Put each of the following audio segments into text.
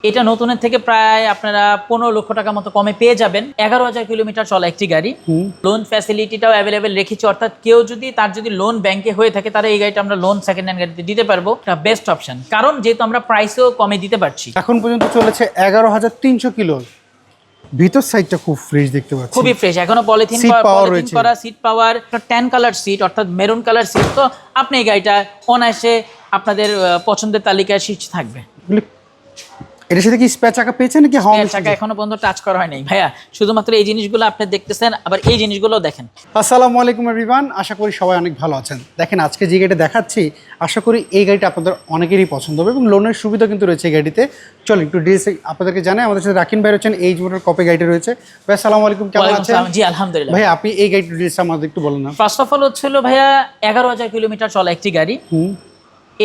এটা নতুনের থেকে প্রায় আপনারা 15 লক্ষ টাকা মতো কমে পেয়ে যাবেন। 11,000 কিলোমিটার চলা একটি গাড়ি। লোন ফ্যাসিলিটিটাও অ্যাভেলেবেল রেখেছি, অর্থাৎ কেউ যদি তার লোন ব্যাংকে হয়ে থাকে তারা এই গাড়িটা আমরা লোন সেকেন্ড হ্যান্ড গাড়িতে দিতে পারবো। এটা বেস্ট অপশন, কারণ যেহেতু আমরা প্রাইসও কমে দিতে পারছি। এখন পর্যন্ত চলেছে 11,300 কিলো। ভিতর সাইডটা খুব ফ্রেশ দেখতে পাচ্ছি, খুবই ফ্রেশ। এখনো পলিথিন করা সিট পাওয়ার, ট্যান কালার সিট অর্থাৎ মেরুন কালার সিট। তো আপনি এই গাড়িটা অনায়াসে আপনাদের পছন্দের তালিকায় শীর্ষ থাকবে। এর সাথে কি স্পেয়ার চাকা পেয়েছেন নাকি স্পেয়ার চাকা এখনো পর্যন্ত টাচ করা হয় নাই ভাইয়া, শুধুমাত্র এই জিনিসগুলো আপনি দেখতেছেন, আবার এই জিনিসগুলো দেখেন। আসসালামু আলাইকুম এভরিওয়ান, আশা করি সবাই অনেক ভালো আছেন। দেখেন আজকে যে গাড়িটা দেখাচ্ছি, আশা করি এই গাড়িটা আপনাদের অনেকেরই পছন্দ হবে এবং লোনের সুবিধা কিন্তু রয়েছে এই গাড়িতে। চলো একটু ডিটেইলস আপনাদেরকে জানাই। আমাদের সাথে রাকিন ভাই রয়েছেন, এইচ মোটর কপি গাড়িটা রয়েছে। ভাই আসসালামু আলাইকুম, কেমন আছেন? জি আলহামদুলিল্লাহ। ভাই আপনি এই গাড়ির ডিটেইলস আমাদের একটু বলুন না। ফার্স্ট অফ অল হচ্ছিল ভাইয়া 11,000 কিলোমিটার চলা একটি গাড়ি।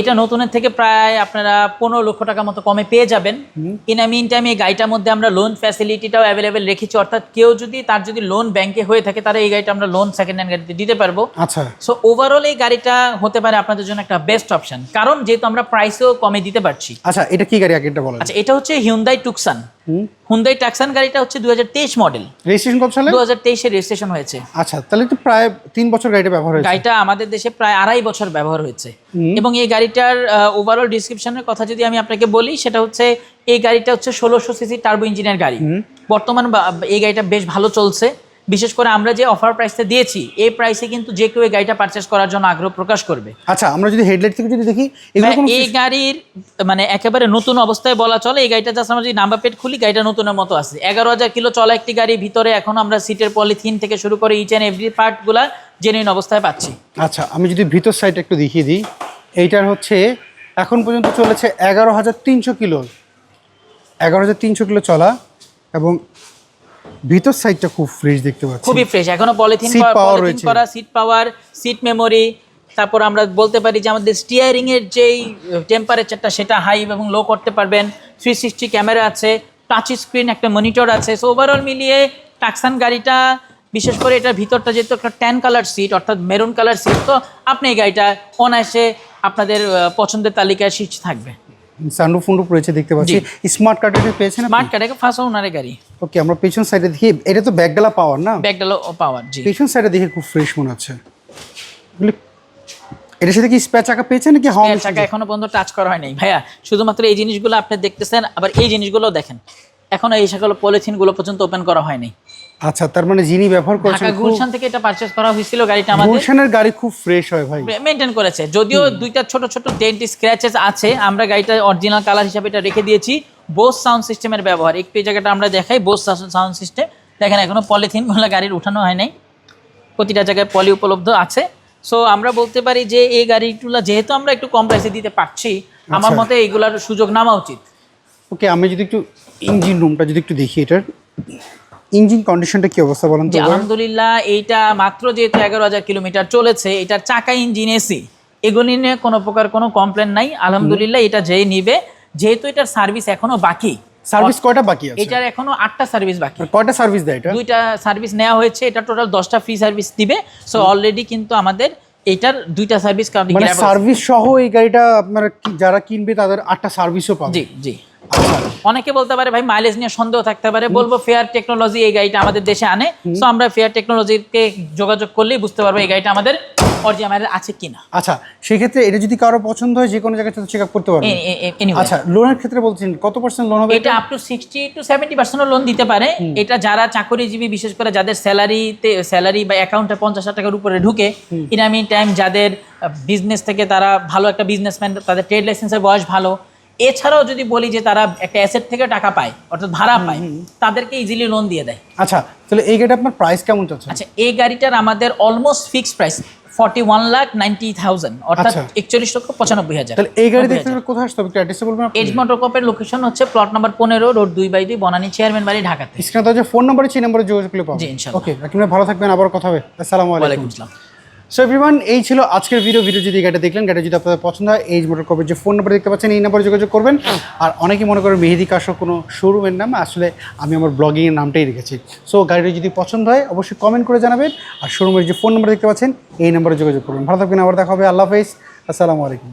এটা নতুনের থেকে প্রায় আপনারা 15 লক্ষ টাকা মতো কমে পেয়ে যাবেন। ইন মিন টাইম এই গাড়িটার মধ্যে আমরা লোন ফ্যাসিলিটিটাও অ্যাভেলেবেল রেখেছি, অর্থাৎ কেউ যদি তার লোন ব্যাংকে হয়ে থাকে তারা এই গাড়িটা আমরা লোন সেকেন্ড হ্যান্ড গাড়িতে দিতে পারবো। আচ্ছা, সো ওভারঅল এই গাড়িটা হতে পারে আপনাদের জন্য একটা বেস্ট অপশন, কারণ যেহেতু আমরা প্রাইসও কমে দিতে পারছি। আচ্ছা, এটা কি গাড়ি আগে এটা বলেন। আচ্ছা, এটা হচ্ছে হিউন্ডাই টুকসান। হুন্ডাই টাকসান গাড়িটা হচ্ছে 2023 মডেল। রেজিস্ট্রেশন কত সালে? 2023 এর রেজিস্ট্রেশন হয়েছে। আচ্ছা, তাহলে তো প্রায় 3 বছর গাড়িটা ব্যবহার হয়েছে। গাড়িটা আমাদের দেশে প্রায় 2.5 বছর ব্যবহার হয়েছে। এবং এই গাড়িটার ওভারঅল ডিসক্রিপশনের কথা যদি আমি আপনাকে বলি, সেটা হচ্ছে এই গাড়িটা হচ্ছে 1600 সিসি টার্বো ইঞ্জিনের গাড়ি। বর্তমান এই গাড়িটা বেশ ভালো চলছে। বিশেষ করে আমরা যে অফার প্রাইসটা দিয়েছি, এই প্রাইসে কিন্তু যে কেউ এই গাড়িটা পারচেস করার জন্য আগ্রহ প্রকাশ করবে। আচ্ছা, আমরা যদি হেডলাইট থেকে যদি দেখি, এই গাড়ির একেবারে নতুন অবস্থায় বলা চলে। এই গাড়িটা জাস্ট আমরা যদি নাম্বার প্লেট খুলি, গাড়িটা নতুনের মতো আছে। 11,000 কিলো চলা একটি গাড়ি। ভিতরে এখন আমরা সিটের পলিথিন থেকে শুরু করে ইচ অ্যান্ড এভরি পার্টগুলা জেনুইন অবস্থায় পাচ্ছি। আচ্ছা, আমি যদি ভিতর সাইড একটু দেখিয়ে দিই, এইটার হচ্ছে এখন পর্যন্ত চলেছে 11,300 কিলো। 11,300 কিলো চলা এবং ভিতর সাইডটা খুব ফ্রেশ দেখতে পাচ্ছি, খুবই ফ্রেশ। এখনো পলিথিন করা সিট পাওয়ার, সিট মেমোরি। তারপর আমরা বলতে পারি যে আমাদের স্টিয়ারিং এর যেই টেম্পারেচারটা সেটা হাই এবং লো করতে পারবেন। 360 ক্যামেরা আছে, টাচ স্ক্রিন, একটা মনিটর আছে। সো ওভারঅল মিলিয়ে টাকসান গাড়িটা, বিশেষ করে এটার ভিতরটা যেহেতু একটা ট্যান কালার সিট অর্থাৎ মেরুন কালার সিট, তো আপনি এই গাড়িটা অনায়াসে আপনাদের পছন্দের তালিকায় শীর্ষে থাকবে। সানরুফ রয়েছে দেখতে পাচ্ছি। স্মার্ট কার্ড এটা পেয়েছেন? স্মার্ট কার্ড একটা ফার্স্ট ওনারের গাড়ি। ওকে, আমরা পেছন সাইডে দেখি, এটা তো ব্যাকডালা পাওয়ার না? ব্যাকডালা পাওয়ার, জি। পেছন সাইডে দেখে খুব ফ্রেশ মনে হচ্ছে। এর সাথে কি স্পেয়ার চাকা পেয়েছেন নাকি স্পেয়ার চাকা এখনো পর্যন্ত টাচ করা হয় নাই ভাইয়া, শুধুমাত্র এই জিনিসগুলো আপনি দেখতেছেন, আবার এই জিনিসগুলো দেখেন। এখনো এই সকল পলিথিন গুলো পর্যন্ত ওপেন করা হয়নি। আচ্ছা, তার মানে যিনি ব্যবহার করছেন, ঢাকা গুলশান থেকে এটা পারচেজ করা হয়েছিল। গাড়িটা আমাদের গুলশানের গাড়ি খুব ফ্রেশ হয় ভাই, মেইনটেইন করেছে। যদিও দুইটা ছোট ছোট ডেন্ট স্ক্র্যাচেস আছে, আমরা গাড়িটা অরিজিনাল কালার হিসেবে এটা রেখে দিয়েছি। বোস সাউন্ড সিস্টেমের ব্যবহার, একটু এই জায়গাটা আমরা দেখাই। বোস সাউন্ড সিস্টেম দেখেন, এখনো পলিথিন গুলো গাড়ির উঠানো হয় নাই, প্রতিটা জায়গায় পলি উপলব্ধ আছে। সো আমরা বলতে পারি যে এই গাড়িগুলো যেহেতু আমরা একটু কম প্রাইসে দিতে পারছি, আমার মতে এইগুলার সুযোগ নেওয়া উচিত। ওকে, আমি যদি একটু ইঞ্জিন রুমটা যদি একটু দেখি, এটার ইঞ্জিন কন্ডিশনটা কি অবস্থা বলেন তো? আলহামদুলিল্লাহ, এইটা মাত্র যেহেতু 11,000 কিলোমিটার চলেছে, এটার চাকা, ইঞ্জিন, এসি এগুলি নিয়ে কোনো প্রকার কোনো কমপ্লেন নাই। আলহামদুলিল্লাহ, এটা যেই নিবে, যেহেতু এটার সার্ভিস এখনো বাকি। সার্ভিস কয়টা বাকি আছে? এটার এখনো 8টা সার্ভিস বাকি। কয়টা সার্ভিস দেয় এটা? 2টা সার্ভিস নেওয়া হয়েছে। এটা টোটাল 10টা ফ্রি সার্ভিস দিবে। সো অলরেডি কিন্তু আমাদের এটার 2টা সার্ভিস মানে সার্ভিস সহ এই গাড়িটা আপনারা যারা কিনবে তাদের 8টা সার্ভিসও পাবে। জি জি। অনেকে বলতে পারে ভাই মাইলেজ নিয়ে সন্দেহ থাকতে পারে, বলবো ফেয়ার টেকনোলজি এই গাড়িটা আমাদের দেশে আনে। সো আমরা ফেয়ার টেকনোলজিকে যোগাযোগ করলেই বুঝতে পারবো এই গাড়িটা আমাদের অরিজিনাল আছে কিনা। আচ্ছা, সেই ক্ষেত্রে এটা যদি কারো পছন্দ হয়, যে কোনো জায়গায় চেক আপ করতে পারবে। আচ্ছা, লোনের ক্ষেত্রে বলছেন কত % লোন হবে? এটা আপ টু 60 to 70% লোন দিতে পারে। এটা যারা চাকরিজীবী, বিশেষ করে যাদের স্যালারি বা অ্যাকাউন্টে 50,000 টাকার উপরে ঢুকে, ইন মিন টাইম যাদের বিজনেস থেকে তারা ভালো একটা বিজনেসম্যান, তাদের ট্রেড লাইসেন্সের বয়স ভালো, এছাড়াও যদি বলি যে তারা একটা অ্যাসেট থেকে টাকা পায় অর্থাৎ ভাড়া পায়, তাদেরকে ইজিলি লোন দিয়ে দেয়। আচ্ছা, তাহলে এই গাড়িটা আপনার প্রাইস কেমন চলছে? আচ্ছা, এই গাড়িটার আমাদের অলমোস্ট ফিক্সড প্রাইস 41,90,000 অর্থাৎ 41,95,000। তাহলে এই গাড়ি দেখতে কোথায় আসতে হবে একটু অ্যাড্রেস বলবেন? এজ মোটর কপের লোকেশন হচ্ছে plot number 15, road 2/2, Banani chairman বাড়ি, ঢাকাতে। স্ক্রিনে তো যে ফোন নাম্বার আছে, এই নম্বরে যোগাযোগ করলে পাবেন। জি ইনশাআল্লাহ। ওকে, আপনারা ভালো থাকবেন, আবার কথা হবে। আসসালামু আলাইকুম। সো এভরিওয়ান, এই ছিল আজকের ভিডিও যদি গাড়িটা দেখলেন, গাড়ি যদি আপনাদের পছন্দ হয়, এইচ মোটর কপের যে ফোন নাম্বার দেখতে পাচ্ছেন, এই নাম্বারে যোগাযোগ করবেন। আর অনেকেই মনে করেন মেহেদি কাশো কোনো শোরুমের নাম, আসলে আমি আমার ব্লগিংয়ের নামটাই রেখেছি। সো গাড়িটা যদি পছন্দ হয় অবশ্যই কমেন্ট করে জানাবেন। আর শোরুমের যে ফোন নাম্বার দেখতে পাচ্ছেন, এই নাম্বারে যোগাযোগ করবেন। ভালো থাকবেন, আবার দেখা হবে। আল্লাহ হাফেজ, আসসালামু আলাইকুম।